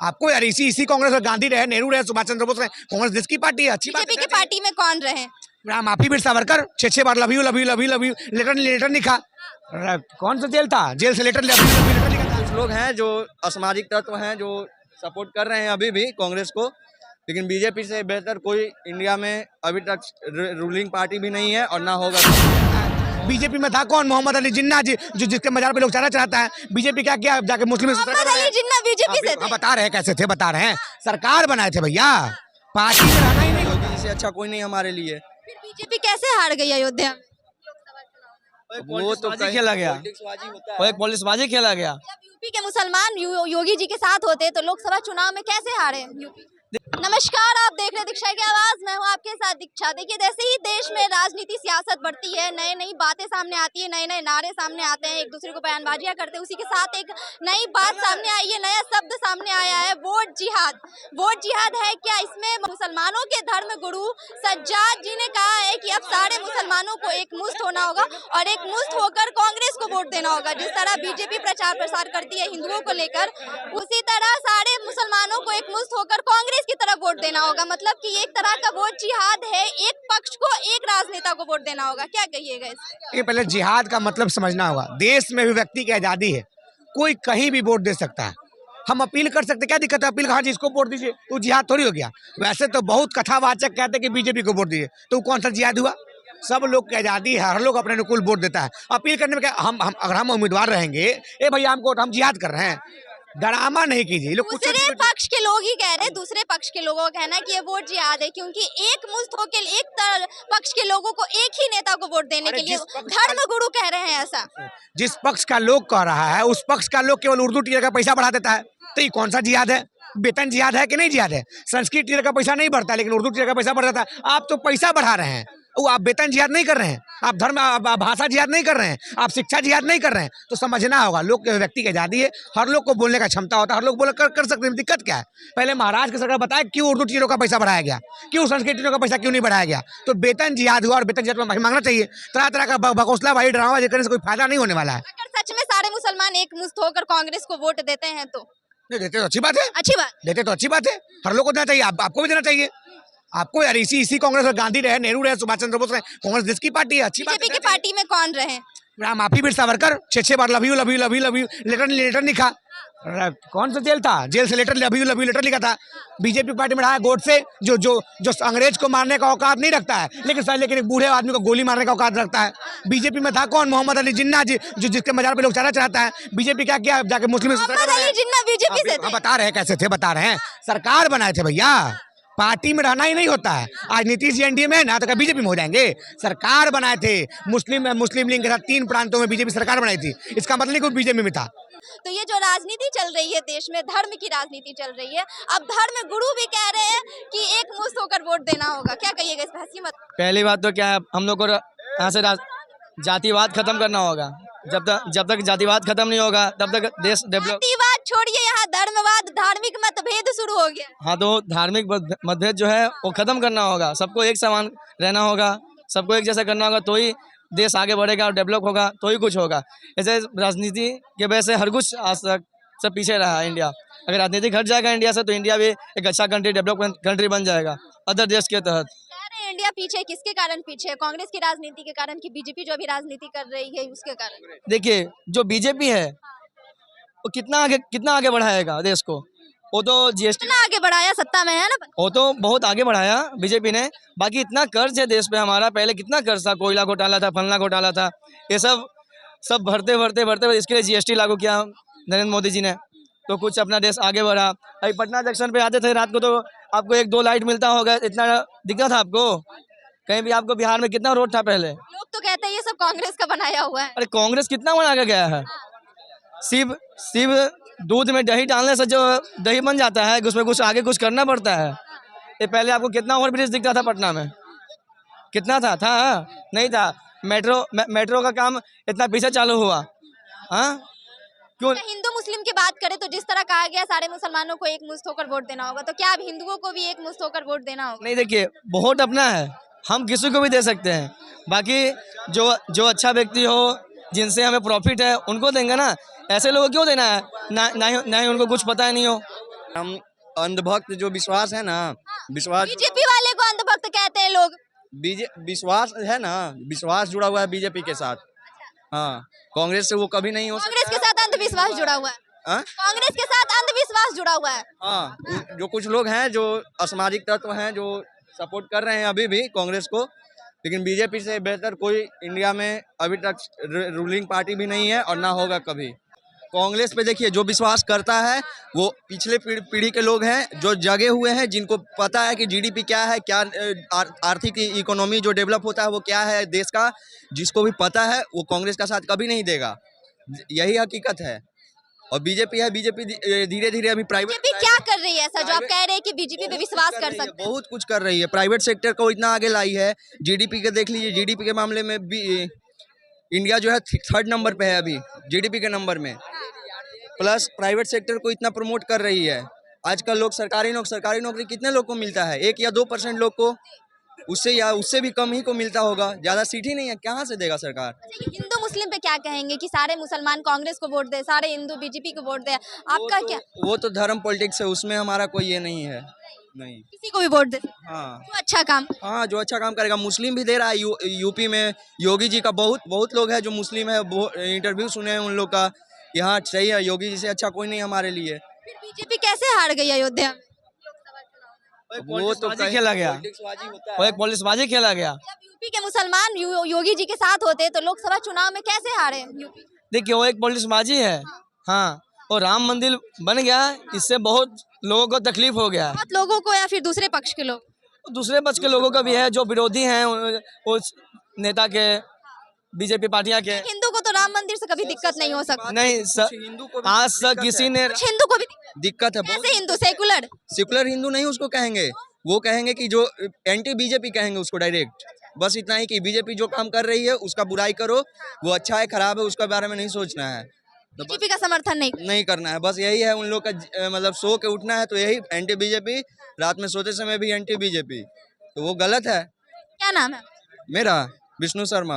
आपको यार इसी इसी कांग्रेस और गांधी रहे, नेहरू रहे, सुभाष चंद्र बोस रहे, कांग्रेस देश की पार्टी है, अच्छी बात बीजेपी की पार्टी में कौन रहे? माफी वीर सावरकर 6 बार love you love you love you love you letter लिखा। कौन सा जेल था, जेल से लेटर लिखा था। कुछ लोग हैं जो असामाजिक तत्व हैं जो सपोर्ट कर रहे हैं अभी भी कांग्रेस को, लेकिन बीजेपी से बेहतर कोई इंडिया में अभी तक रूलिंग पार्टी भी नहीं है और ना होगा। बीजेपी में था कौन? मोहम्मद अली जिन्ना जी, जो जिसके मजार पे लोग चारा चढ़ाता है। बीजेपी क्या किया जाके मुस्लिम मोहम्मद अली जिन्ना बीजेपी से थे। बता रहे हैं कैसे थे, बता रहे हैं, सरकार बनाए थे भैया, पार्टी में रहना ही नहीं। योगी से अच्छा कोई नहीं हमारे लिए। फिर बीजेपी कैसे हार गई अयोध्या में? वो तो खेला गया, वो एक पुलिसबाजी खेला गया। जब यूपी के मुसलमान योगी जी के साथ होते तो लोकसभा चुनाव में कैसे हारे यूपी? नमस्कार, आप देख रहे हैं दीक्षा की आवाज, मैं हूं आपके साथ दीक्षा। देखिए, जैसे ही देश में राजनीति सियासत बढ़ती है, नई नई बातें सामने आती है, नए नए नारे सामने आते हैं, एक दूसरे को बयानबाजियां करते हैं, उसी के साथ एक नई बात सामने आई है, नया शब्द सामने आया है, वोट जिहाद। वोट जिहाद है क्या? इसमें मुसलमानों के धर्म गुरु सज्जाद जी ने कहा है कि अब सारे मुसलमानों को एक मुश्त होना होगा और एक मुश्त होकर कांग्रेस को वोट देना होगा। जिस तरह बीजेपी प्रचार प्रसार करती है हिंदुओं को लेकर, उसी तरह सारे मुसलमानों को एक मुश्त होकर कांग्रेस की तरफ वोट देना होगा। मतलब कि एक तरह का वोट जिहाद है, एक पक्ष को एक राजनेता को वोट देना होगा। क्या कहिएगा इसमें? ये पहले जिहाद का मतलब समझना होगा। देश में भी व्यक्ति की आजादी है, कोई कहीं भी वोट दे सकता है। हम अपील कर सकते, क्या दिक्कत है? अपील कहा जिसको वोट दीजिए, तो जिहाद थोड़ी हो गया। वैसे तो बहुत कथावाचक कहते हैं कि बीजेपी को वोट दीजिए, तो कौन सा जिहाद हुआ? सब लोग की आजादी है, हर लोग अपने अनुकूल वोट देता है। अपील करने में क्या, हम अगर हम उम्मीदवार रहेंगे, ए भैया हमको, हम जिहाद कर रहे हैं, ड्रामा नहीं कीजिए। लोग दूसरे पक्ष के लोग ही कह रहे हैं, दूसरे पक्ष के लोगों का कहना है कि ये वोट जिहाद है, क्योंकि एक मुश्त होकर एक पक्ष के लोगों को एक ही नेता को वोट देने के लिए धर्म गुरु कह रहे हैं ऐसा। जिस पक्ष का लोग कह रहा है, उस पक्ष का लोग केवल उर्दू टीचर का पैसा बढ़ा देता है, तो ये कौन सा जिहाद है? वेतन जिहाद है कि नहीं जिहाद है? संस्कृत टीचर का पैसा नहीं बढ़ता, लेकिन उर्दू टीचर का पैसा बढ़ जाता है। आप तो पैसा बढ़ा रहे हैं, वो आप वेतन जिहाद नहीं कर रहे हैं, आप धर्म भाषा जिहाद नहीं कर रहे हैं, आप शिक्षा जिहाद नहीं कर रहे हैं। तो समझना होगा, लोग के व्यक्ति की आजादी है, हर लोग को बोलने का क्षमता होता है, हर लोग बोल कर सकते हैं। दिक्कत क्या है? पहले महाराज की सरकार बताए क्यों उर्दू टीचरों का पैसा बढ़ाया गया, क्यों संस्कृत टीचरों का पैसा क्यों नहीं बढ़ाया गया? तो वेतन जिहाद हुआ, और वेतन जिहाद में मांगना चाहिए। तरह तरह का बकौसला भाई ड्रामा करने से कोई फायदा नहीं होने वाला है। अगर सच में सारे मुसलमान एक मुश्त होकर कांग्रेस को वोट देते हैं तो नहीं देते तो अच्छी बात है, अच्छी बात, देते तो अच्छी बात है, हर लोग को देना चाहिए, आपको भी देना चाहिए। आपको यार इसी कांग्रेस और गांधी रहे, नेहरू रहे, सुभाष चंद्र बोस रहे, कांग्रेस देश की पार्टी है, अच्छी बात है। बीजेपी की पार्टी में कौन रहे? माफी वीर सावरकर 6 बार love you love you love you love you letter लिखा। कौन सा जेल था, जेल से लेटर लव यू लिखा था। बीजेपी पार्टी में रहा गोडसे, जो अंग्रेज को मारने का औकात नहीं रखता है, लेकिन एक बूढ़े आदमी को गोली मारने का औकात रखता है। बीजेपी में था कौन? मोहम्मद अली जिन्ना जी, जो जिसके मजार पे लोग चारा चढ़ाता है। बीजेपी क्या किया जाके मुस्लिम मोहम्मद अली जिन्ना बीजेपी से थे। बता रहे हैं कैसे थे, बता रहे हैं, सरकार बनाए थे भैया, पार्टी में रहना ही नहीं होता है। आज नीतीश जी एनडीए में है ना, तो क्या बीजेपी में हो जाएंगे? सरकार बनाए थे, मुस्लिम लीग के साथ 3 प्रांतों में बीजेपी सरकार बनाई थी। इसका मतलब नहीं कि बीजेपी में था। तो ये जो राजनीति चल रही है देश में, धर्म की राजनीति चल रही है, अब धर्म गुरु भी कह रहे हैं कि एक मुश्त होकर वोट देना होगा। क्या कहिएगा इस पर? हंसी मत। पहली बात तो क्या है, हम लोग को यहाँ से जातिवाद खत्म करना होगा। जब तक जातिवाद खत्म नहीं होगा तब तक देश डेवलप। जातिवाद छोड़िए, यहाँ धर्मवाद, धार्मिक मतभेद शुरू हो गया। हाँ, तो धार्मिक मतभेद जो है वो खत्म करना होगा, सबको एक समान रहना होगा, सबको एक जैसा करना होगा, तो ही देश आगे बढ़ेगा और डेवलप होगा, तो ही कुछ होगा। ऐसे राजनीति के वजह से हर कुछ आज तक सब पीछे रहा है इंडिया। अगर राजनीति हट जाएगा इंडिया से, तो इंडिया भी एक अच्छा कंट्री, डेवलपमेंट कंट्री बन जाएगा अदर देश के तहत। इंडिया पीछे किसके कारण पीछे है? कांग्रेस की राजनीति के कारण कि बीजेपी जो अभी राजनीति कर रही है उसके कारण? देखिए, जो बीजेपी है वो कितना आगे बढ़ाएगा देश को। वो तो जीएसटी कितना आगे बढ़ाया, सत्ता में है ना, वो तो बहुत आगे बढ़ाया बीजेपी ने। बाकी इतना कर्ज है देश पे हमारा, पहले कितना कर्ज था, कोयला घोटाला था, फलना घोटाला था, ये सब भरते इसके लिए जीएसटी लागू किया नरेंद्र मोदी जी ने, तो कुछ अपना देश आगे बढ़ा। अभी पटना जंक्शन पे आते थे रात को, तो आपको 1-2 लाइट मिलता होगा, इतना दिखता था आपको? कहीं भी आपको बिहार में कितना रोड था पहले? लोग तो कहते हैं ये सब कांग्रेस का बनाया हुआ है। अरे कांग्रेस कितना बना के गया है। सिर्फ दूध में दही डालने से जो दही बन जाता है, उसमें कुछ आगे कुछ करना पड़ता है। ये पहले आपको कितना ओवरब्रिज दिखता था पटना में? कितना था? नहीं था। मेट्रो का काम इतना पीछे चालू हुआ। हाँ, क्यों? हिंदू मुस्लिम की बात करें तो जिस तरह कहा गया सारे मुसलमानों को एक मुश्त होकर वोट देना होगा, तो क्या अब हिंदुओं को भी एक मुश्त होकर वोट देना होगा? नहीं, देखिए, वोट अपना है, हम किसी को भी दे सकते हैं। बाकी जो अच्छा व्यक्ति हो, जिनसे हमें प्रॉफिट है, उनको देंगे ना। ऐसे लोगों क्यों देना है? ना ही उनको कुछ पता नहीं हो, हम अंधभक्त जो विश्वास है ना, विश्वास बीजेपी वाले को अंधभक्त कहते हैं लोग। विश्वास है ना, विश्वास जुड़ा हुआ है बीजेपी के साथ। हाँ, कांग्रेस से वो कभी नहीं हो कांग्रेस सकता के साथ अंधविश्वास जुड़ा हुआ है। हाँ? कांग्रेस के साथ अंधविश्वास जुड़ा हुआ है। हाँ, जो कुछ लोग हैं जो असामाजिक तत्व हैं जो सपोर्ट कर रहे हैं अभी भी कांग्रेस को, लेकिन बीजेपी से बेहतर कोई इंडिया में अभी तक रूलिंग पार्टी भी नहीं है और ना होगा कभी। कांग्रेस पे देखिए, जो विश्वास करता है वो पिछले पीढ़ी के लोग हैं जो जगे हुए हैं, जिनको पता है कि जीडीपी क्या है, क्या आर्थिक इकोनॉमी जो डेवलप होता है वो क्या है देश का, जिसको भी पता है वो कांग्रेस का साथ कभी नहीं देगा। यही हकीकत है। और बीजेपी है, बीजेपी धीरे धीरे अभी प्राइवेट बीजेपी क्या कर रही है ऐसा जो आप कह रहे हैं कि बीजेपी पे विश्वास कर सकते हैं? बहुत कुछ कर रही है, प्राइवेट सेक्टर को इतना आगे लाई है। जीडीपी के देख लीजिए, जीडीपी के मामले में भी इंडिया जो है 3rd नंबर पे है अभी जीडीपी के नंबर में, प्लस प्राइवेट सेक्टर को इतना प्रमोट कर रही है। आजकल लोग सरकारी नौकरी कितने लोग को मिलता है? 1 या 2% लोग को, उससे भी कम ही को मिलता होगा। ज्यादा सीट ही नहीं है, कहाँ से देगा सरकार? हिंदू मुस्लिम पे क्या कहेंगे कि सारे मुसलमान कांग्रेस को वोट दे, सारे हिंदू बीजेपी को वोट दे? आपका क्या? वो तो धर्म पॉलिटिक्स है, उसमें हमारा कोई ये नहीं है। नहीं, किसी को भी वोट दे, हाँ जो अच्छा काम। हाँ, जो अच्छा काम करेगा। मुस्लिम भी दे रहा है, यूपी में योगी जी का बहुत लोग है जो मुस्लिम है। इंटरव्यू सुने हैं उन लोग का कि हाँ सही है, योगी जी से अच्छा कोई नहीं हमारे लिए। फिर बीजेपी कैसे हार गई अयोध्या में? वो तो खेला गया, वो एक पॉलिटिक्सबाजी खेला गया। जब यूपी के मुसलमान योगी जी के साथ होते तो लोकसभा चुनाव में कैसे हारे यूपी? देखिए वो एक पॉलिटिक्सबाजी है। हाँ, और राम मंदिर बन गया, इससे बहुत लोगों को तकलीफ हो गया। बहुत लोगों को या फिर दूसरे पक्ष के लोग? दूसरे पक्ष के लोगों का भी है, जो विरोधी हैं उस नेता के, बीजेपी पार्टियां के। हिंदू को तो राम मंदिर से कभी दिक्कत नहीं हो सकती। नहीं हिंदू को आज तक किसी ने कुछ हिंदू को भी दिक्कत है। कैसे हिंदू? सेकुलर? सेकुलर हिंदू नहीं उसको कहेंगे, वो कहेंगे कि जो एंटी बीजेपी कहेंगे उसको डायरेक्ट। बस इतना ही कि बीजेपी जो काम कर रही है उसका बुराई करो, वो अच्छा है खराब है उसका बारे में नहीं सोचना है, बीजेपी का समर्थन नहीं करना है। बस यही है उन लोग का, मतलब सो के उठना है तो यही एंटी बीजेपी, रात में सोते समय भी एंटी बीजेपी, तो वो गलत है। क्या नाम है? मेरा विष्णु शर्मा।